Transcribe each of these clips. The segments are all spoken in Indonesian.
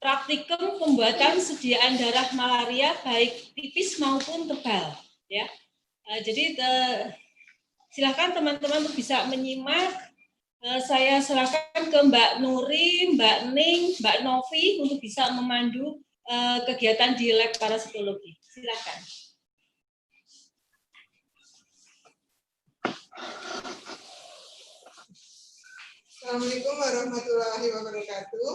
praktikum pembuatan sediaan darah malaria baik tipis maupun tebal, ya. Jadi silakan teman-teman bisa menyimak. Saya silakan ke Mbak Nuri, Mbak Ning, Mbak Novi untuk bisa memandu kegiatan di lab parasitologi. Silakan. Assalamualaikum warahmatullahi wabarakatuh.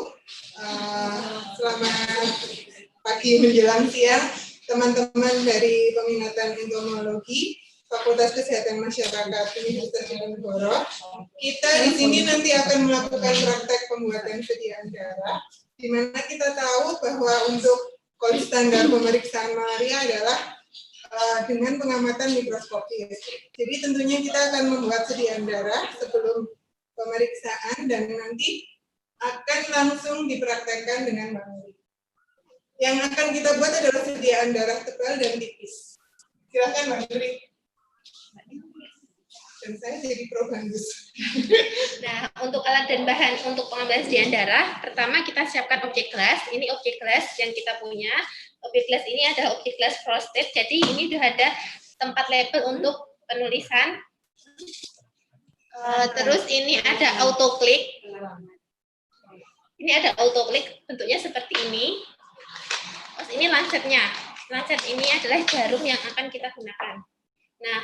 Selamat pagi menjelang siang, teman-teman dari peminatan entomologi Fakultas Kesehatan Masyarakat Universitas Diponegoro. Kita di sini nanti akan melakukan praktek pembuatan sediaan darah, di mana kita tahu bahwa untuk standar pemeriksaan malaria adalah dengan pengamatan mikroskopis. Jadi tentunya kita akan membuat sediaan darah sebelum pemeriksaan dan nanti akan langsung dipraktekkan dengan Mbak Nuri. Yang akan kita buat adalah sediaan darah tebal dan tipis. Silakan Mbak Nuri. Dan saya jadi pro Bandus. Nah, untuk alat dan bahan untuk pengambilan sediaan darah, pertama kita siapkan objek gelas. Ini objek gelas yang kita punya. Objek gelas ini adalah objek gelas frosted. Jadi ini sudah ada tempat label untuk penulisan. Terus ini ada autoclick. Ini ada autoclick, bentuknya seperti ini. Terus ini lancetnya. Lancet ini adalah jarum yang akan kita gunakan. Nah,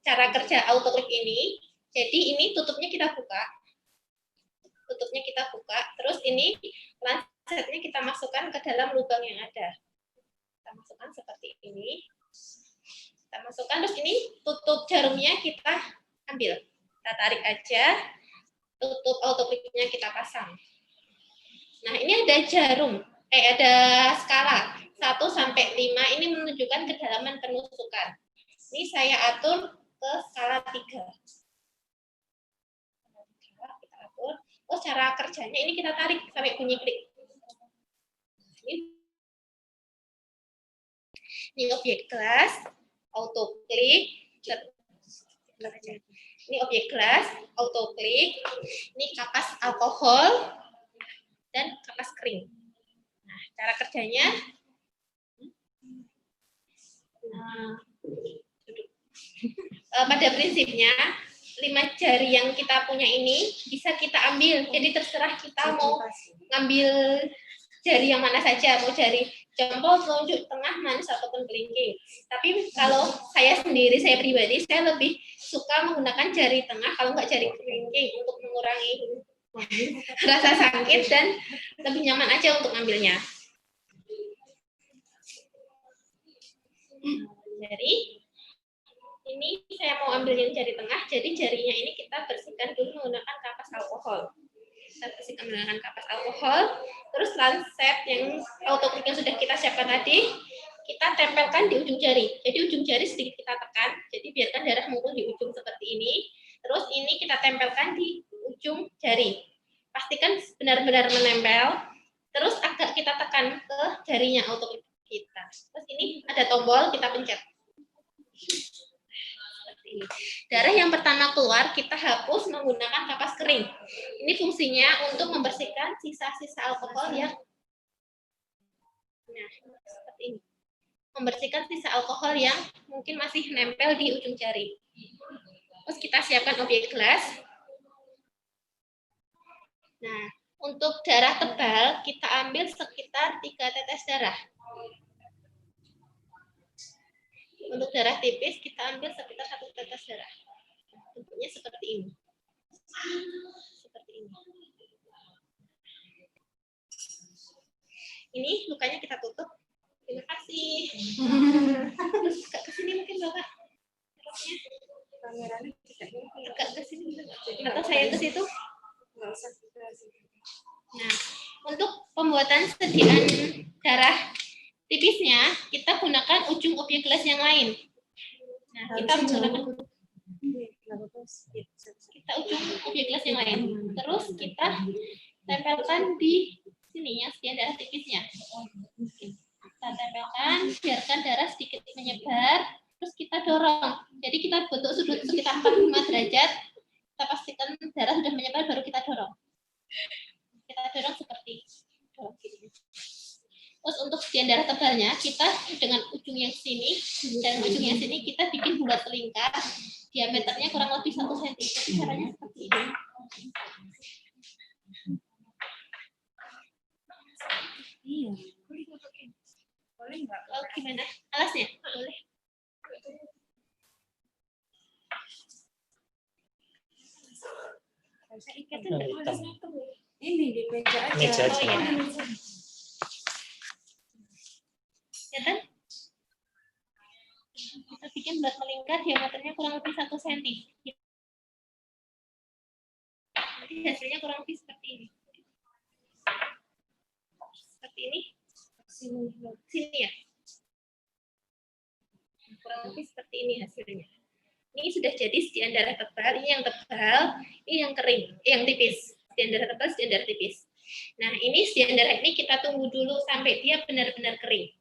cara kerja autoclick ini, jadi ini tutupnya kita buka. Tutupnya kita buka, terus ini lancetnya kita masukkan ke dalam lubang yang ada. Kita masukkan seperti ini. Kita masukkan, terus ini tutup jarumnya kita ambil. Kita tarik aja, tutup autoclicknya kita pasang. Nah, ini ada jarum, ada skala 1 sampai 5, ini menunjukkan kedalaman penusukan. Ini saya atur ke skala 3. Kita atur. Oh, cara kerjanya ini kita tarik sampai bunyi klik. Ini objek gelas, autoclick. Ini objek gelas, autoclick. Ini kapas alkohol dan kapas kering. Nah, cara kerjanya. Pada prinsipnya 5 jari yang kita punya ini bisa kita ambil, jadi terserah kita mau ngambil jari yang mana saja, mau jari jempol, telunjuk, tengah, manis ataupun kelingking. Tapi kalau saya sendiri, saya pribadi, saya lebih suka menggunakan jari tengah, kalau nggak jari kelingking untuk mengurangi rasa sakit dan lebih nyaman aja untuk ngambilnya. Jadi ini saya mau ambil yang jari tengah, jadi jarinya ini kita bersihkan dulu menggunakan kapas alkohol. Kita bersihkan menggunakan kapas alkohol, terus lancet yang autoclick yang sudah kita siapkan tadi, kita tempelkan di ujung jari. Jadi ujung jari sedikit kita tekan, jadi biarkan darah mengumpul di ujung seperti ini. Terus ini kita tempelkan di ujung jari. Pastikan benar-benar menempel, terus agak kita tekan ke jarinya autoclick kita. Terus ini ada tombol, kita pencet. Darah yang pertama keluar kita hapus menggunakan kapas kering. Ini fungsinya untuk membersihkan sisa-sisa alkohol yang seperti ini. Membersihkan sisa alkohol yang mungkin masih nempel di ujung jari. Terus kita siapkan objek gelas. Nah, untuk darah tebal kita ambil sekitar 3 tetes darah. Untuk darah tipis kita ambil sekitar 1 tetes darah. Bentuknya seperti ini. Seperti ini. Ini lukanya kita tutup. Terima kasih. Terus agak ke sini mungkin Bapak. Kameranya agak ke sini. Atau saya ke situ? Nah, untuk pembuatan sediaan darah tipisnya, kita gunakan ujung objek gelas yang lain. Nah, kita menggunakan ujung objek gelas yang lain. Terus kita tempelkan di sini ya, sediaan darah tipisnya. Kita tempelkan, biarkan darah sedikit menyebar, terus kita dorong. Jadi kita bentuk sudut sekitar 45 derajat. Kita pastikan darah sudah menyebar, baru kita dorong. Kita dorong seperti ini. Terus untuk sekian darah tebalnya, kita dengan ujung yang sini dan ujung yang sini kita bikin bulat melingkar, diameternya kurang lebih 1 cm. Jadi caranya seperti ini. Iya. Boleh nggak? Oh, gimana? Alasnya? Boleh. Saya ikatan ini di meja aja. Meja aja. Oh ya. Ya kan? Kita bikin bulat melingkar, diameternya kurang lebih 1 cm. Jadi hasilnya kurang lebih seperti ini. Seperti ini. Sini ya. Kurang lebih seperti ini hasilnya. Ini sudah jadi sekian darah tebal, ini yang tebal, ini yang kering, yang tipis. Sekian darah tebal, sekian darah tipis. Nah, ini sekian darah ini kita tunggu dulu sampai dia benar-benar kering.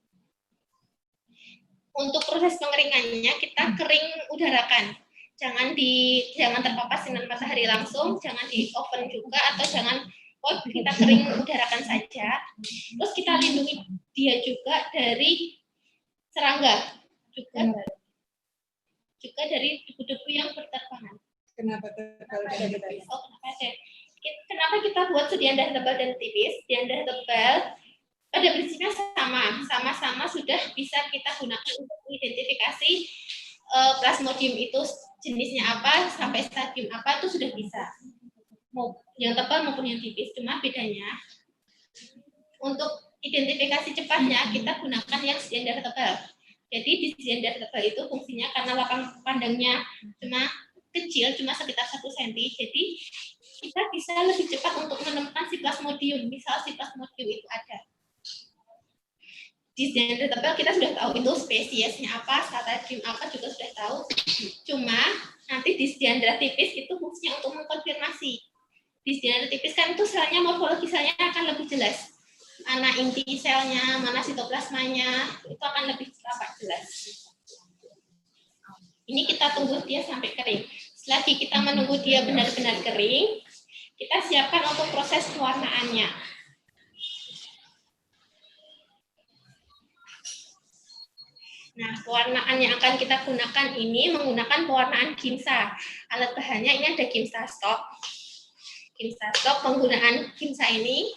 Untuk proses pengeringannya kita kering udarakan. Jangan terpapar sinar matahari langsung, jangan di oven juga, atau jangan kita kering udarakan saja. Terus kita lindungi dia juga dari serangga, juga dari debu-debu yang berterbangan. Kenapa tebal dan tipis? Oh, kenapa ada? Kenapa kita buat sekian darah tebal dan tipis? Sekian darah tebal pada prinsipnya sama-sama sudah bisa kita gunakan untuk mengidentifikasi plasmodium itu jenisnya apa, sampai stadium apa, itu sudah bisa. Yang tebal maupun yang tipis, cuma bedanya untuk identifikasi cepatnya kita gunakan yang sekian darah tebal. Jadi di sekian darah tebal itu fungsinya karena lapang pandangnya cuma kecil, cuma sekitar 1 cm, jadi kita bisa lebih cepat untuk menemukan si plasmodium. Misal si plasmodium itu ada. Di sekian darah tebal kita sudah tahu itu spesiesnya apa, stadium apa juga sudah tahu. Cuma nanti di sekian darah tipis itu fungsinya untuk mengkonfirmasi. Di sekian darah tipis kan itu selnya, morfologi selnya akan lebih jelas. Mana inti selnya, mana sitoplasmanya, itu akan lebih jelas. Ini kita tunggu dia sampai kering. Selagi kita menunggu dia benar-benar kering, kita siapkan untuk proses pewarnaannya. Nah, pewarnaan yang akan kita gunakan ini menggunakan pewarnaan Kimsa. Alat bahannya ini ada Kimsa stok. Kimsa stok, penggunaan Kimsa ini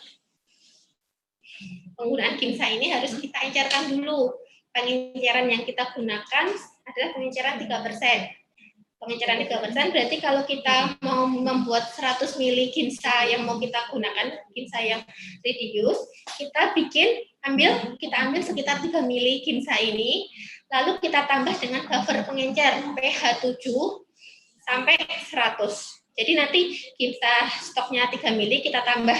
harus kita encerkan dulu. Pengenceran yang kita gunakan adalah pengenceran 3%. Pengenceran 3% berarti kalau kita mau membuat 100 ml Kimsa yang mau kita gunakan, Kimsa yang ready use, kita ambil sekitar 3 ml Kimsa ini, lalu kita tambah dengan buffer pengencer pH 7 sampai 100. Jadi nanti Kimsa stoknya 3 ml, kita tambah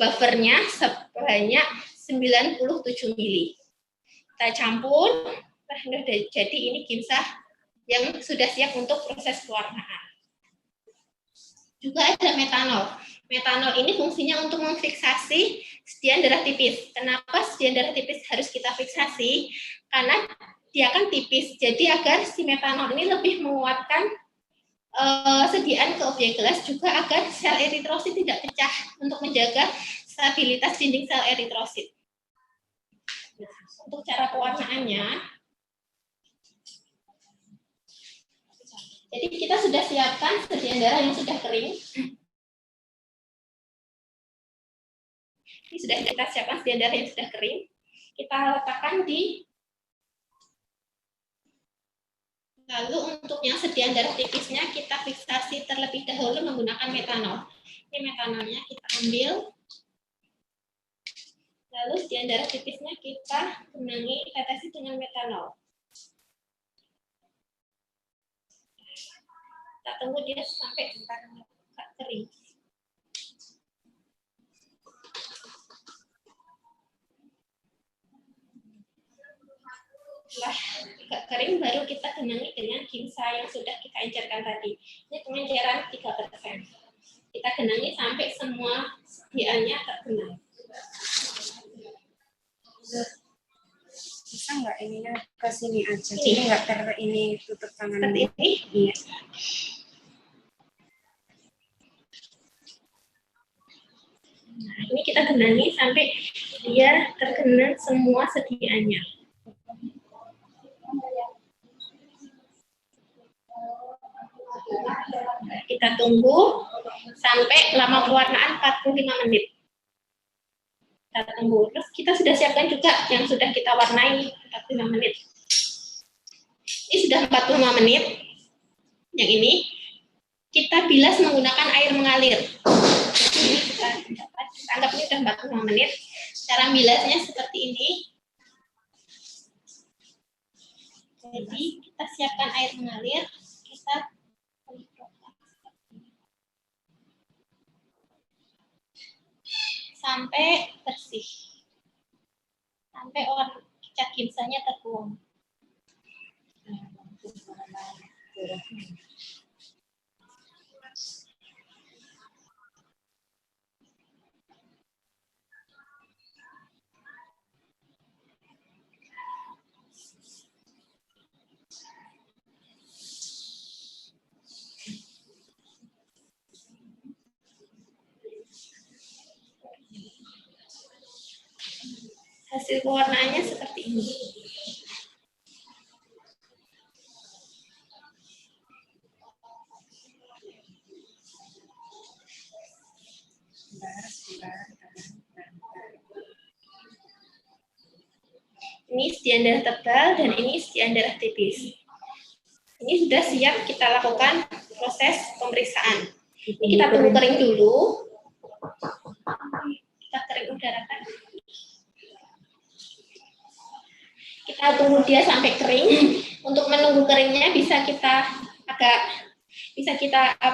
buffernya sebanyak 97 ml. Kita campur, jadi ini Kimsa yang sudah siap untuk proses pewarnaan. Juga ada metanol. Metanol ini fungsinya untuk memfiksasi sekian darah tipis. Kenapa sekian darah tipis harus kita fiksasi? Karena dia kan tipis, jadi agar si metanol ini lebih menguatkan sediaan ke objek gelas, juga agar sel eritrosit tidak pecah untuk menjaga stabilitas dinding sel eritrosit. Untuk cara pewarnaannya, jadi kita sudah siapkan sekian darah yang sudah kering. Ini sudah kita siapkan sekian darah yang sudah kering. Kita letakkan di. Lalu untuk yang sekian darah tipisnya kita fiksasi terlebih dahulu menggunakan metanol. Ini metanolnya kita ambil. Lalu sekian darah tipisnya kita genangi, tetesi dengan metanol. Kita tunggu dia sampai kering. Setelah agak kering baru kita genangi dengan Kimsa yang sudah kita encerkan tadi. Ini pengenceran 3%. Kita genangi sampai semua sediaannya tergenang. Bisa nggak ininya ke sini aja? Jadi nggak ini tutup tangan. Seperti ini? Iya. Nah, ini kita genangi sampai dia tergenang semua sediaannya. Kita tunggu sampai lama pewarnaan 45 menit. Kita tunggu. Terus kita sudah siapkan juga yang sudah kita warnai 45 menit. Ini sudah 45 menit. Yang ini kita bilas menggunakan air mengalir. Jadi ini kita anggap ini sudah 45 menit. Cara bilasnya seperti ini. Jadi kita siapkan air mengalir, kita sampai bersih, sampai cat gimsanya terbuang. Hasil pewarnaannya seperti ini. Ini sediaan darah tebal dan ini sediaan darah tipis. Ini sudah siap kita lakukan proses pemeriksaan. Ini kita tunggu kering dulu. Kita kering udarakan. Kita tunggu dia sampai kering. Untuk menunggu keringnya bisa kita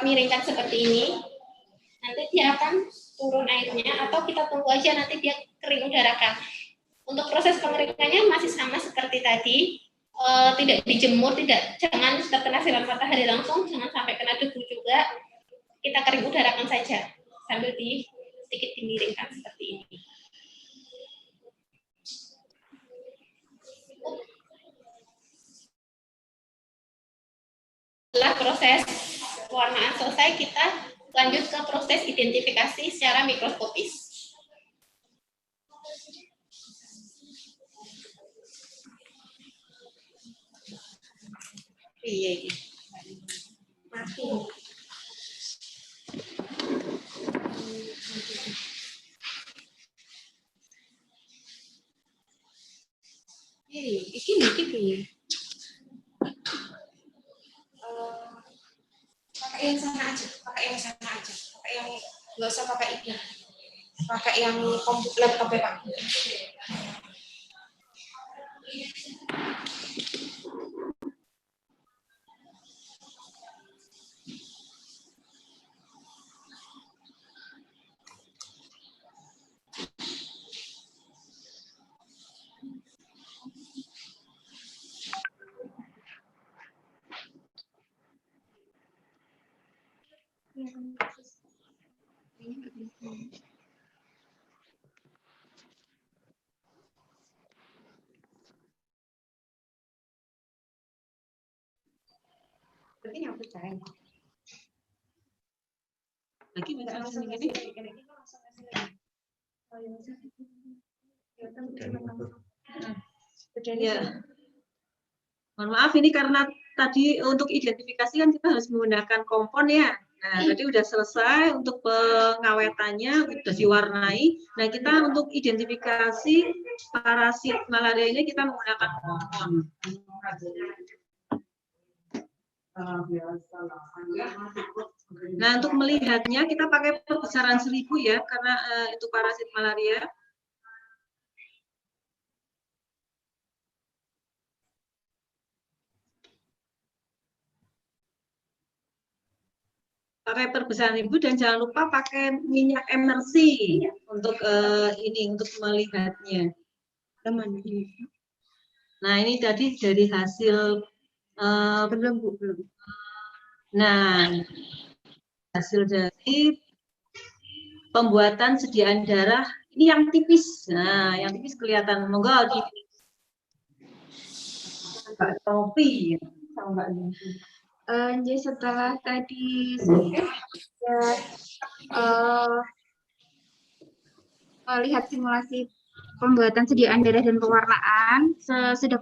miringkan seperti ini. Nanti dia akan turun airnya, atau kita tunggu aja nanti dia kering udarakan. Untuk proses pengeringannya masih sama seperti tadi, tidak dijemur, jangan terkena sinar matahari langsung, jangan sampai kena debu juga. Kita kering udarakan saja sambil sedikit dimiringkan seperti ini. Setelah proses pewarnaan selesai, kita lanjut ke proses identifikasi secara mikroskopis. Iya. Mati. Iki. Pakai yang sana aja. Pakai yang nggak usah pakai ini. Pakai yang laptop ya, Pak. Berarti yang percaya. Lagi langsung gini. Ya. Mohon maaf ini karena tadi untuk identifikasi kan kita harus menggunakan kompon ya. Nah, tadi udah selesai untuk pengawetannya, udah diwarnai. Nah, kita untuk identifikasi parasit malaria ini kita menggunakan kompon. Nah, untuk melihatnya kita pakai perbesaran 1000 ya, karena itu parasit malaria. Pakai perbesaran 1000 dan jangan lupa pakai minyak emersi untuk untuk melihatnya. Nah, ini tadi dari hasil belum. Nah, hasil dari pembuatan sediaan darah ini yang tipis. Nah, yang tipis kelihatan. Monggo di Mbak Topi sama Mbak Lucy. Jadi setelah tadi lihat simulasi pembuatan sediaan darah dan pewarnaan sesudah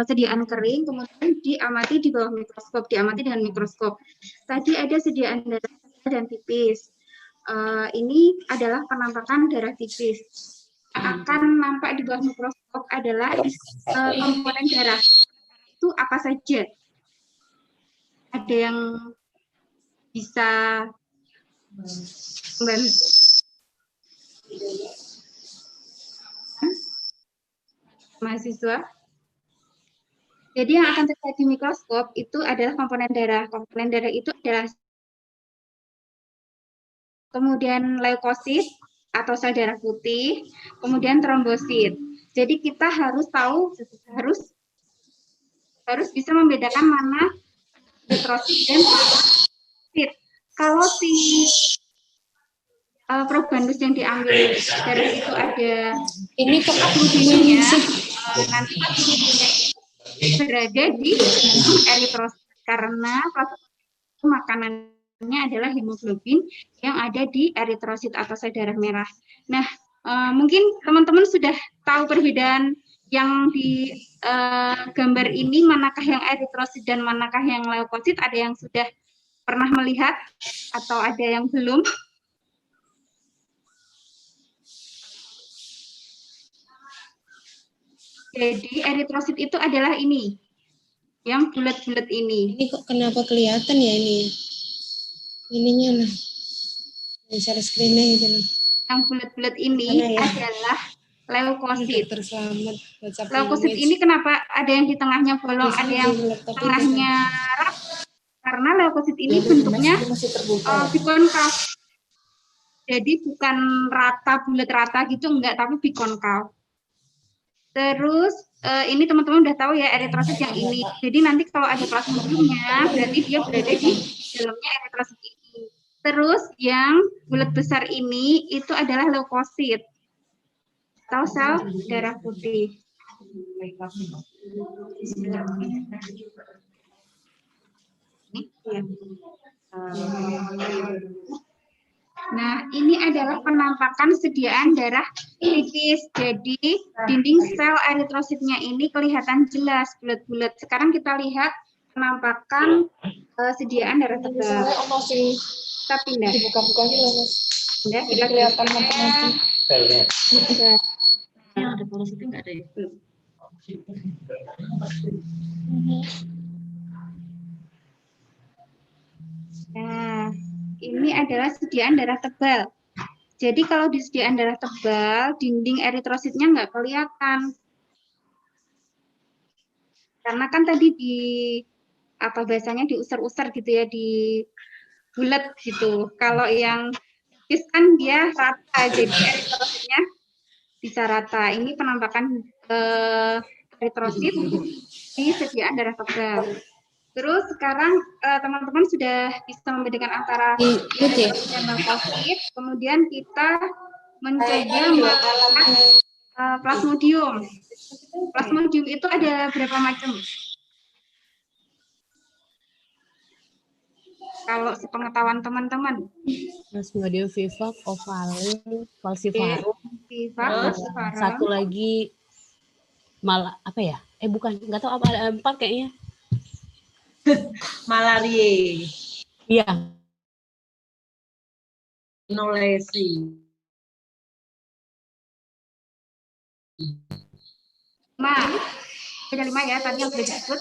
sediaan kering, kemudian diamati di bawah mikroskop, diamati dengan mikroskop. Tadi ada sediaan darah dan tipis. Ini adalah penampakan darah tipis. Akan nampak di bawah mikroskop adalah komponen darah. Itu apa saja? Ada yang bisa membantu? Mahasiswa. Jadi yang akan terlihat di mikroskop itu adalah komponen darah. Komponen darah itu adalah kemudian leukosit atau sel darah putih, kemudian trombosit. Jadi kita harus tahu, harus bisa membedakan mana eritrosit dan trombosit. Kalau si probandus yang diambil darah itu ada Ini plasmodiumnya, nanti plasmodiumnya berada di eritrosit karena makanannya adalah hemoglobin yang ada di eritrosit atau sel darah merah. Nah, mungkin teman-teman sudah tahu perbedaan yang di gambar ini, manakah yang eritrosit dan manakah yang leukosit. Ada yang sudah pernah melihat atau ada yang belum? Jadi eritrosit itu adalah ini, yang bulat-bulat ini. Ini kok kenapa kelihatan ya ini? Ininya lah. Share screen-nya itu lah. Yang bulat-bulat ini ya? adalah leukosit. Terselamat. Leukosit ini kenapa ada yang di tengahnya bolong, ada yang tengahnya rapat? Karena leukosit ini bentuknya bikonkav. Jadi bukan rata, bulat rata gitu, enggak, tapi bikonkav. Terus ini teman-teman udah tahu ya eritrosit yang ini. Jadi nanti kalau ada plasmodiumnya, berarti dia berada di dalamnya eritrosit ini. Terus yang bulat besar ini itu adalah leukosit atau sel darah putih. Nah, ini adalah penampakan sediaan darah tipis. Jadi, dinding sel eritrositnya ini kelihatan jelas, bulat-bulat. Sekarang kita lihat penampakan sediaan darah tebal. Kita pindah. Dibuka-buka gitu loh, Mas. Pindah, Jadi kelihatan mati-mati. Yang ada poros itu nggak ada ya? Nah, ini adalah sediaan darah tebal. Jadi kalau di sediaan darah tebal, dinding eritrositnya nggak kelihatan. Karena kan tadi di apa bahasanya diusar-usar gitu ya, di bulat gitu. Kalau yang tipis kan dia rata, jadi eritrositnya bisa rata. Ini penampakan eritrosit di sediaan darah tebal. Terus sekarang teman-teman sudah bisa membedakan antara eritrosit dan leukosit. Kemudian kita mencoba melihat plasmodium. Plasmodium itu ada berapa macam? Kalau sepengetahuan teman-teman. Plasmodium vivax, ovale, falciparum. Vivax, Satu lagi malah apa ya? Bukan, nggak tahu apa, ada 4 kayaknya. Malaria, Iya. inolesi. Ada 5 ya, tadi yang sudah disebut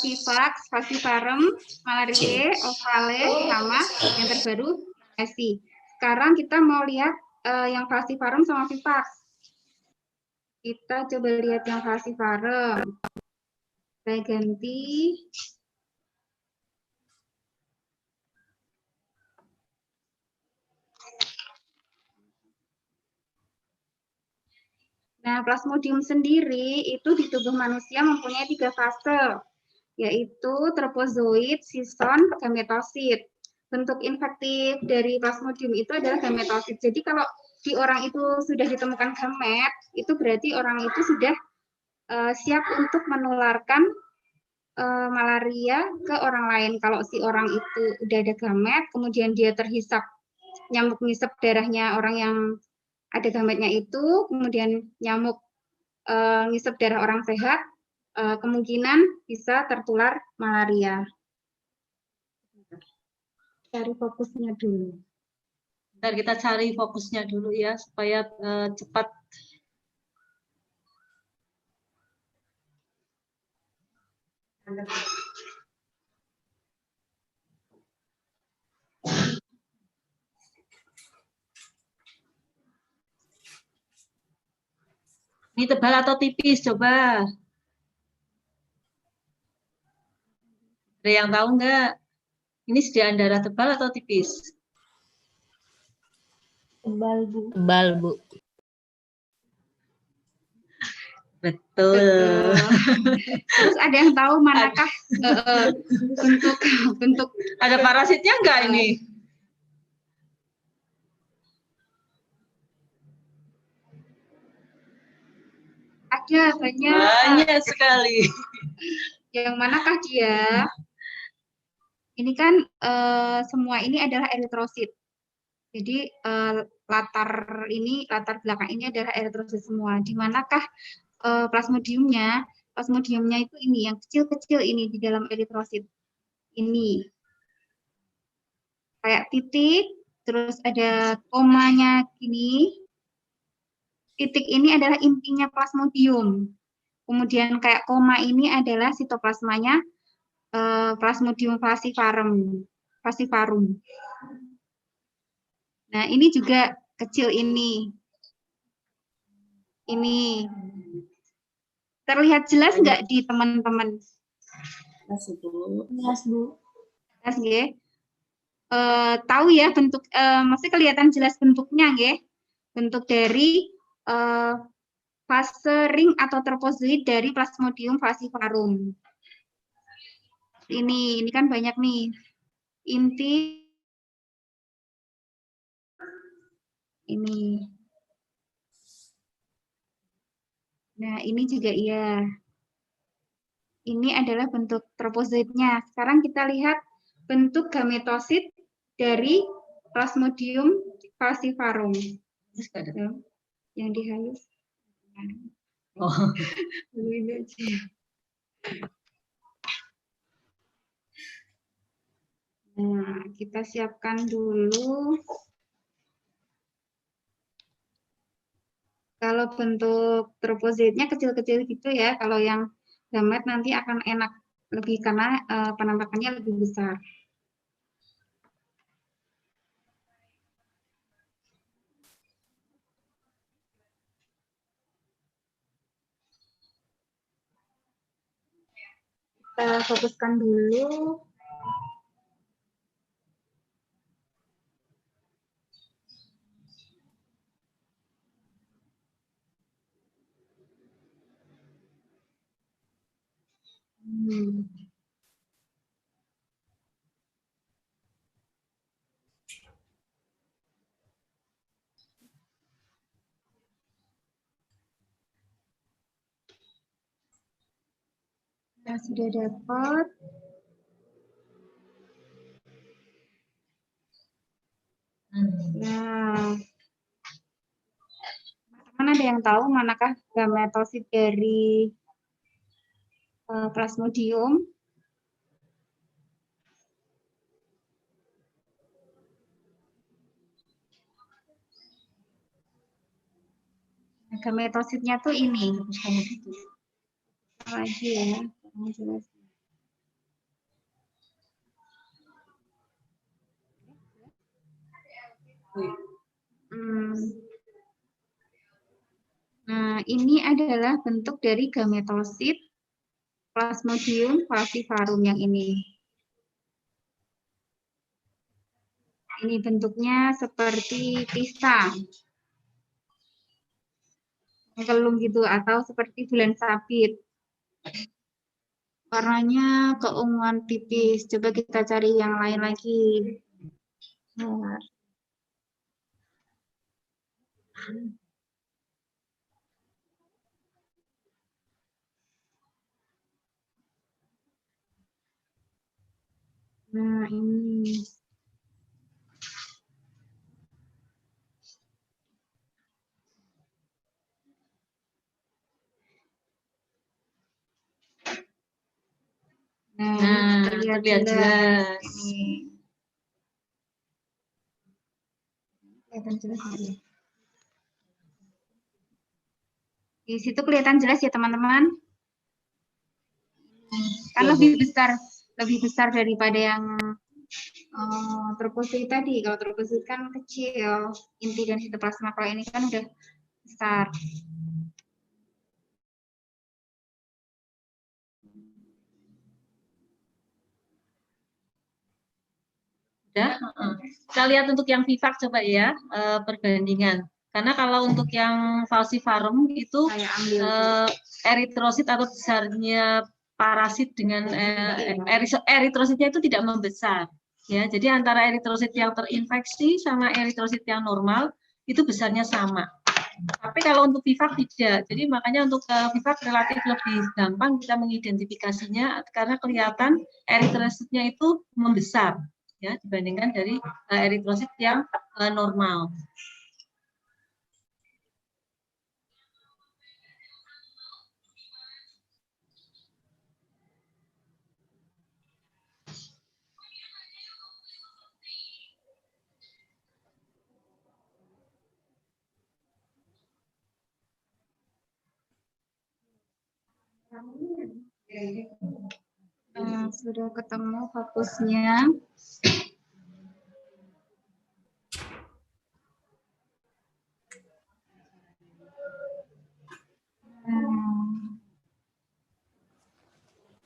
vivax, falciparum, malaria, ovale, sama yang terbaru inolesi. Sekarang kita mau lihat yang falciparum sama vivax. Kita coba lihat yang falciparum. Saya ganti. Nah, plasmodium sendiri itu di tubuh manusia mempunyai 3 fase, yaitu tropozoit, sison, gametosit. Bentuk infektif dari plasmodium itu adalah gametosit. Jadi kalau di orang itu sudah ditemukan gamet, itu berarti orang itu sudah siap untuk menularkan malaria ke orang lain. Kalau si orang itu udah ada gamet, kemudian dia terhisap, nyamuk ngisep darahnya orang yang ada gametnya itu, kemudian nyamuk ngisep darah orang sehat, kemungkinan bisa tertular malaria. Cari fokusnya dulu. Bentar, kita cari fokusnya dulu ya supaya cepat. Ini tebal atau tipis? Coba. Ada yang tahu nggak? Ini sediaan darah tebal atau tipis? Tebal, Bu. Tebal, Bu. Betul. Terus ada yang tahu manakah bentuk Ada parasitnya nggak ini? ada banyak. Banyak sekali. Yang manakah dia? Ini kan semua ini adalah eritrosit. Jadi latar belakang ini adalah eritrosit semua. Di manakah plasmodiumnya? Plasmodiumnya itu ini yang kecil-kecil ini di dalam eritrosit. Ini kayak titik, terus ada komanya gini. Titik ini adalah intinya plasmodium. Kemudian kayak koma ini adalah sitoplasmanya Plasmodium falciparum. Nah, ini juga kecil ini. Ini. Terlihat jelas nggak di teman-teman? Jelas, Bu. Jelas, Bu. Jelas, nggih. Tahu ya bentuk, maksudnya kelihatan jelas bentuknya, nggih. Bentuk dari fase ring atau tropozoid dari Plasmodium falciparum. Ini kan banyak nih. Inti ini. Nah, ini juga iya. Ini adalah bentuk tropozoidnya. Sekarang kita lihat bentuk gametosit dari Plasmodium falciparum. Yang dihalus. Oh. Ini aja. Nah, kita siapkan dulu. Kalau bentuk tropozoidnya kecil-kecil gitu ya, kalau yang gamet nanti akan enak lebih karena penampakannya lebih besar. Kita fokuskan dulu. Nah, sudah dapat. Nah, teman-teman ada yang tahu manakah gametosit dari Plasmodium? Gametositnya tuh ini. Lagi ya, jelas. Nah, ini adalah bentuk dari gametosit Plasmodium falciparum yang ini. Ini bentuknya seperti pisang. Kelung gitu atau seperti bulan sabit. Warnanya keunguan tipis. Coba kita cari yang lain lagi. Nah, ini. terlihat jelas. Ini. Kelihatan jelas ya. Di situ kelihatan jelas ya teman-teman. Kan Ya, lebih Bu. besar daripada yang troposit tadi. Kalau troposit kan kecil, inti dan sitoplasma. Kalau ini kan udah besar. Udah. Kita lihat untuk yang vivax coba ya, perbandingan. Karena kalau untuk yang falciparum itu eritrosit atau besarnya parasit dengan eritrositnya itu tidak membesar. Ya, jadi antara eritrosit yang terinfeksi sama eritrosit yang normal itu besarnya sama. Tapi kalau untuk vivax tidak. Jadi makanya untuk vivax relatif lebih gampang kita mengidentifikasinya karena kelihatan eritrositnya itu membesar ya dibandingkan dari eritrosit yang normal. Sudah ketemu fokusnya.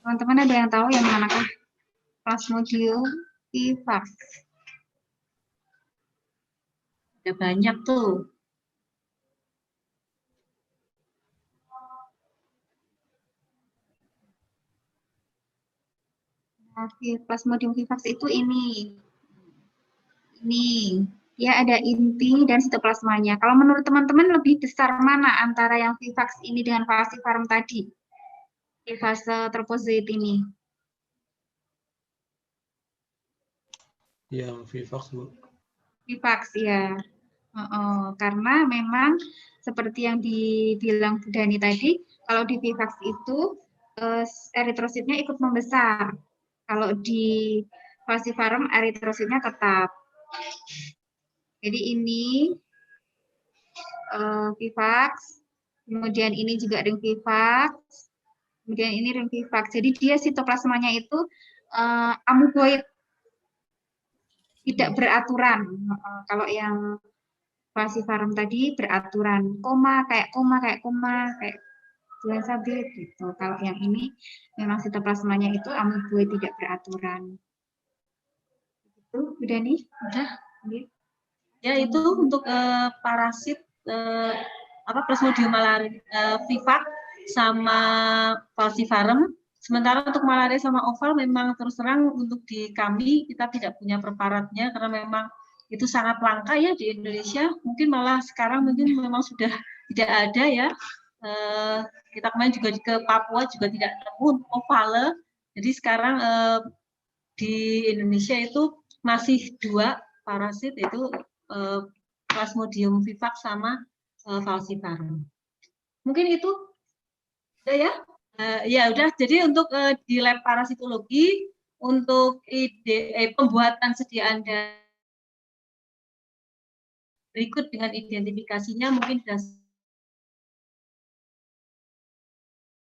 Teman-teman ada yang tahu yang manakah Plasmodium vivax? Ada banyak tuh. Nah, Plasmodium vivax itu ini. Ya ada inti dan sitoplasmanya. Kalau menurut teman-teman lebih besar mana antara yang vivax ini dengan falciparum tadi? Di fase tropozoit ini. Yang vivax, Bu. Vivax ya. Karena memang seperti yang dibilang Bu Dani tadi, kalau di vivax itu eritrositnya ikut membesar. Kalau di falciparum eritrositnya tetap. Jadi ini vivax, kemudian ini juga ring vivax, kemudian ini ring vivax. Jadi dia sitoplasmanya itu amoeboid, tidak beraturan. Kalau yang falciparum tadi beraturan, kayak bulan sabit gitu. Kalau yang ini memang sitoplasmanya itu amoeboid, tidak beraturan. Itu udah nih, udah. Ya itu untuk parasit Plasmodium malaria vivax sama falciparum. Sementara untuk malaria sama oval memang terus terang untuk di kami kita tidak punya preparatnya karena memang itu sangat langka ya di Indonesia. Mungkin malah sekarang mungkin memang sudah tidak ada ya. Kita kemarin juga ke Papua juga tidak nemu oval. Jadi sekarang di Indonesia itu masih 2 parasit itu Plasmodium vivax sama falciparum. Mungkin itu udah ya. Ya udah. Jadi untuk di lab parasitologi untuk pembuatan sediaan berikut dengan identifikasinya mungkin sudah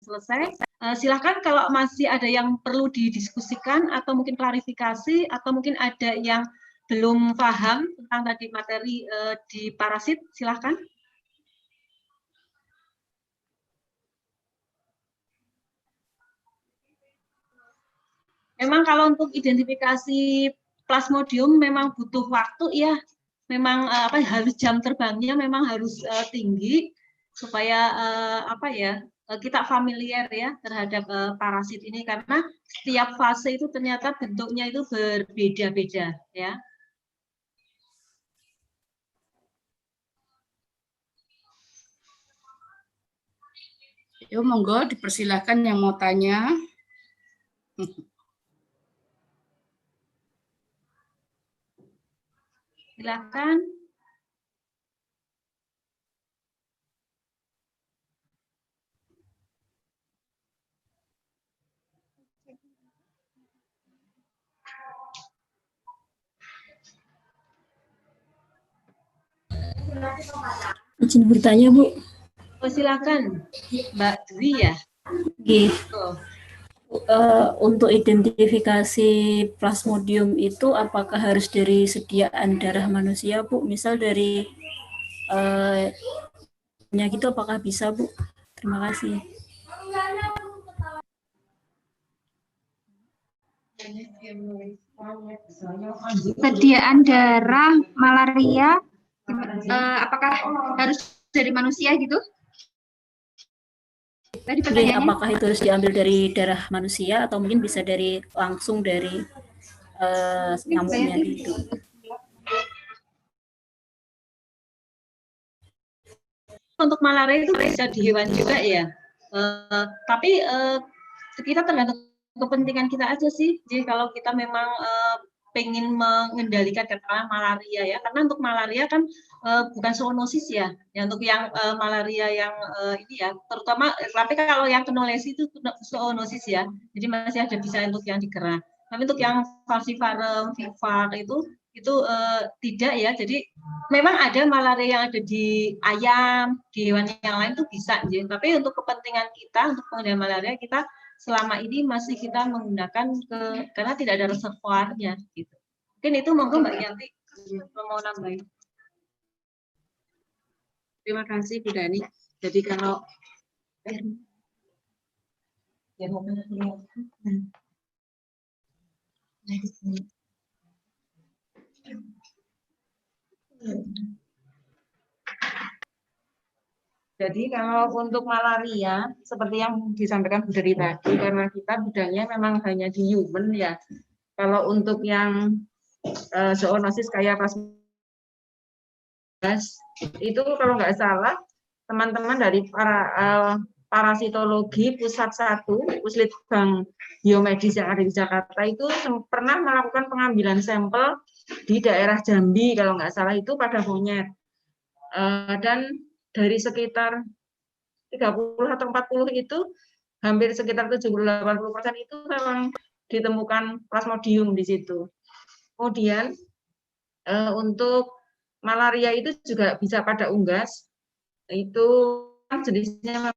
selesai. Silakan kalau masih ada yang perlu didiskusikan atau mungkin klarifikasi atau mungkin ada yang belum paham tentang tadi materi di parasit, silakan. Memang kalau untuk identifikasi Plasmodium memang butuh waktu ya. Memang harus jam terbangnya memang harus tinggi supaya kita familiar ya terhadap parasit ini karena setiap fase itu ternyata bentuknya itu berbeda-beda ya. Yo, monggo dipersilakan yang mau tanya. Silakan. Izin bertanya, Bu. Oh, silakan, Mbak Dwi ya. Gitu. Untuk identifikasi plasmodium itu apakah harus dari sediaan darah manusia, Bu? Misal dari gitu apakah bisa, Bu? Terima kasih. Sediaan darah malaria, apakah harus dari manusia gitu? Tadi Jadi pertanyaannya. apakah itu harus diambil dari darah manusia atau mungkin bisa langsung dari nyamuknya gitu? Untuk malaria itu bisa di hewan juga ya. Tapi kita tergantung kepentingan kita aja sih. Jadi kalau kita memang pengen mengendalikan katakanlah malaria ya, karena untuk malaria kan bukan zoonosis ya. Ya untuk yang malaria yang ini ya, terutama tapi kalau yang knowledge itu zoonosis ya. Jadi masih ada bisa untuk yang dikerah. Tapi untuk yang falciparum, vivax itu tidak ya. Jadi memang ada malaria yang ada di ayam, di hewan yang lain itu bisa. Jadi, tapi untuk kepentingan kita, untuk pengendalian malaria kita selama ini masih kita menggunakan karena tidak ada reservoirnya gitu. Mungkin itu monggo Mbak Yanti mau nambahin. Terima kasih Bu Dani. Jadi kalau jadi kalau untuk malaria, seperti yang disampaikan Bu Dani tadi, karena kita bidangnya memang hanya di human ya. Kalau untuk yang zoonosis kayak itu kalau nggak salah, teman-teman dari parasitologi pusat 1, Puslitbang Biomedis yang ada di Jakarta itu pernah melakukan pengambilan sampel di daerah Jambi kalau nggak salah itu pada monyet. Dan dari sekitar 30 atau 40 itu hampir sekitar 70-80% itu memang ditemukan plasmodium di situ. Kemudian untuk malaria itu juga bisa pada unggas. Itu jenisnya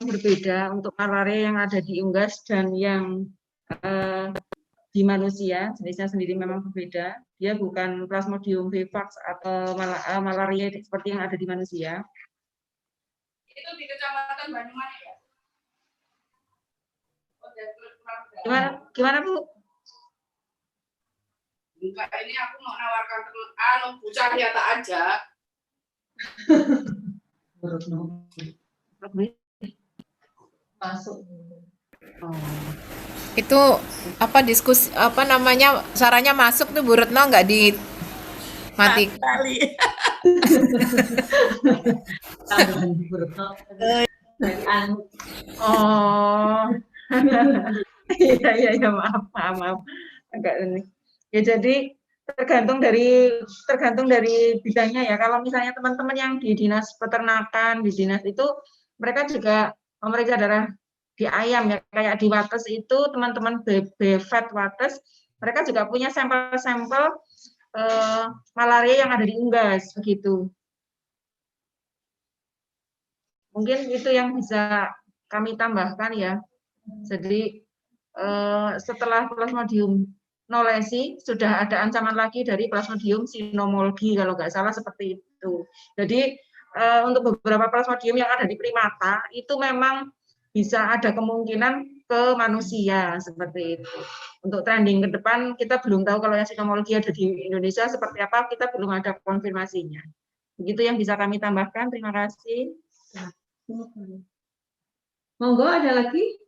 berbeda untuk malaria yang ada di unggas dan yang di manusia, jenisnya sendiri memang berbeda. Dia bukan Plasmodium vivax atau malaria seperti yang ada di manusia. Itu di Kecamatan Banyumas ya? Gimana Bu? Enggak, ini aku mau nawarkan bocah nyata aja. Masuk. Itu apa diskusi apa namanya caranya masuk tuh Bu Retno nggak di mati kali. Oh. Iya maaf. Agak ini. Ya jadi tergantung dari bidangnya ya. Kalau misalnya teman-teman yang di dinas peternakan, di dinas itu mereka juga memeriksa darah di ayam ya, kayak di Wates itu teman-teman BFET Wates, mereka juga punya sampel-sampel malaria yang ada di unggas begitu. Mungkin itu yang bisa kami tambahkan ya. Jadi setelah Plasmodium knowlesi sudah ada ancaman lagi dari Plasmodium cynomolgi kalau nggak salah seperti itu. Jadi untuk beberapa Plasmodium yang ada di primata itu memang bisa ada kemungkinan ke manusia seperti itu. Untuk trending ke depan kita belum tahu kalau yang cynomolgi ada di Indonesia seperti apa, kita belum ada konfirmasinya. Begitu yang bisa kami tambahkan. Terima kasih. Monggo ada lagi?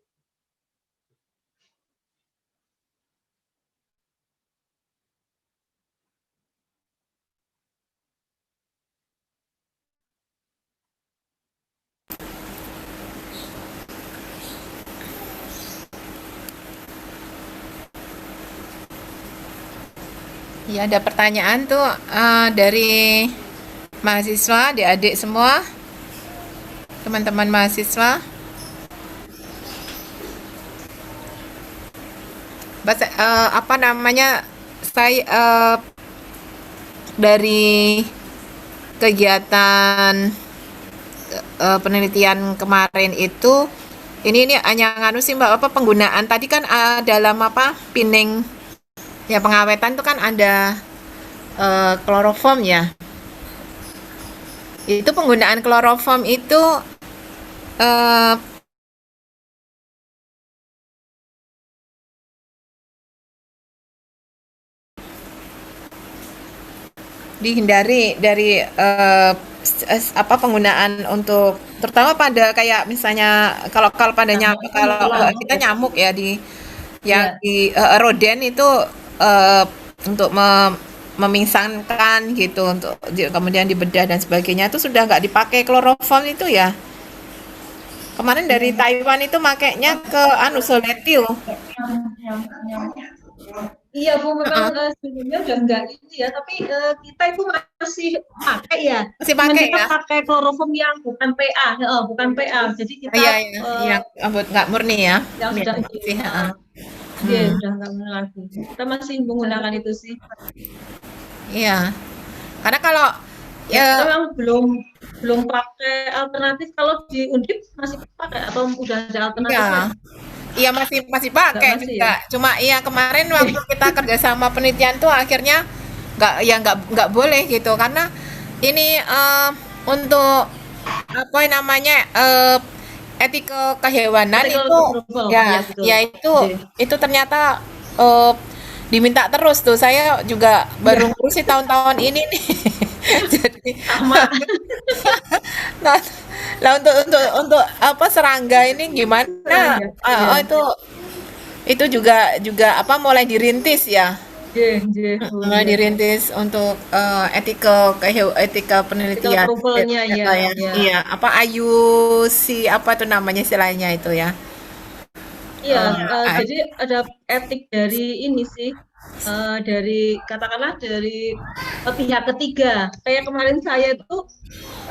ya ada pertanyaan tuh dari mahasiswa adik-adik semua teman-teman mahasiswa apa namanya saya dari kegiatan penelitian kemarin itu ini hanya nganu sih Mbak, apa penggunaan tadi kan dalam apa pining ya pengawetan itu kan ada kloroform ya. Itu penggunaan kloroform itu dihindari dari apa penggunaan untuk terutama pada kayak misalnya kalau pada nyamuk, kalau kita nyamuk ya di yang di roden itu untuk memingsangkan gitu untuk kemudian dibedah dan sebagainya itu sudah nggak dipakai kloroform itu ya. Kemarin dari Taiwan itu makainya ke soletil. Iya Bu, memang sebelumnya udah enggak ini ya, tapi kita itu masih pakai ya. Masih pakai kita ya. pakai kloroform yang bukan PA, bukan PA. Jadi kita yang nggak murni ya. Yang sudah iya, sudah nggak murni lagi. Kita masih menggunakan itu sih. Iya. Karena kalau kita memang belum pakai alternatif. Kalau di Undip masih pakai atau udah ada alternatifnya? Iya masih pakai juga. Ya? Cuma iya kemarin waktu kita kerjasama penelitian tuh akhirnya nggak boleh gitu karena ini untuk apa namanya etika kehewanan itu itu ternyata diminta terus tuh. Saya juga baru ngurusi tahun-tahun ini nih. Jadi nah untuk apa serangga ini gimana? Itu juga apa mulai dirintis ya. Mulai dirintis untuk etika penelitian. Iya, apa IUC apa tuh namanya istilahnya itu ya. Iya, jadi ada etik dari ini sih, dari katakanlah dari pihak ketiga. Kayak kemarin saya itu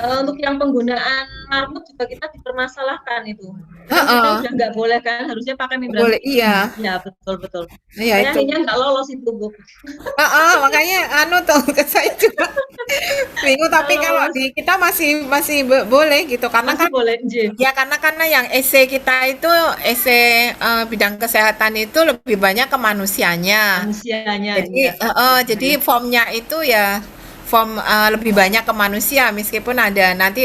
untuk yang penggunaan marmut juga kita dipermasalahkan itu. Kita udah nggak boleh kan, harusnya pakai membran. Boleh, iya. Ya betul. Iya, kayaknya nggak lolos itu Bu. Makanya saya juga bingung tapi kalau di kita masih boleh gitu karena masih kan boleh, ya karena yang esai kita itu esai bidang kesehatan itu lebih banyak ke manusianya. Jadi formnya itu ya form lebih banyak ke manusia meskipun ada nanti